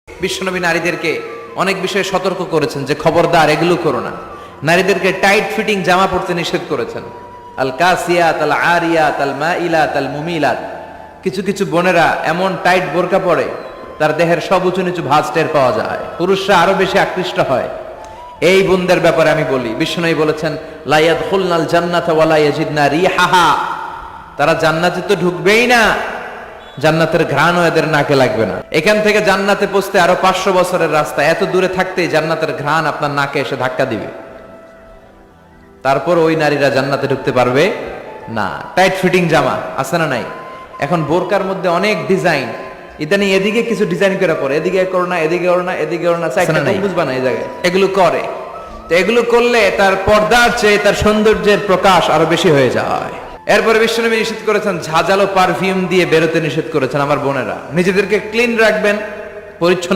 বিশ্বনবী নারীদেরকে অনেক বিষয়ে সতর্ক করেছেন যে খবরদার এগুলো করো না। নারীদেরকে টাইট ফিটিং জামা পরতে নিষেধ করেছেন। আল কাসিয়াত আল আরিয়াত আল মাইলাত আল মুমিলাত। কিছু কিছু বোনেরা এমন টাইট বোরকা পরে তার দেহের সব উঁচু নিচু ভাঁজ টের পাওয়া যায়, পুরুষরা আরো বেশি আকৃষ্ট হয়। এই বোনদের ব্যাপারে আমি বলি, বিশ্বনবী বলেছেন লা ইয়াদখুলনাল জান্নাতা ওয়া লা ইয়াজিদনা রিহাহা। তারা জান্নাতে তো ঢুকবেই না, জান্নাতের ঘ্রাণও এদের নাকে লাগবে না। এখান থেকে জান্নাতে পৌঁছতে আরো 500 বছরের রাস্তা, এত দূরে থাকতেই জান্নাতের ঘ্রাণ আপনার নাকে এসে ধাক্কা দিবে। তারপর ওই নারীরা জান্নাতে ঢুকতে পারবে না। টাইট ফিটিং জামা আছে না নাই? এখন বোরকার মধ্যে অনেক ডিজাইন, ইদানিং এদিকে কিছু ডিজাইন করে পরে, এদিকে করো না, এদিকে করো না, এদিকে করো না, বুঝবা না এই জায়গায় এগুলো করে। তো এগুলো করলে তার পর্দার চেয়ে তার সৌন্দর্যের প্রকাশ আরো বেশি হয়ে যায়। এরপরে বিশ্বনবী নিষেধ করেছেন ঝাঁঝালো পারফিউম দিয়ে বেরোতে নিষেধ করেছেন। আমার বোনেরা নিজেদেরকে ক্লিন রাখবেন, পরিচ্ছন্ন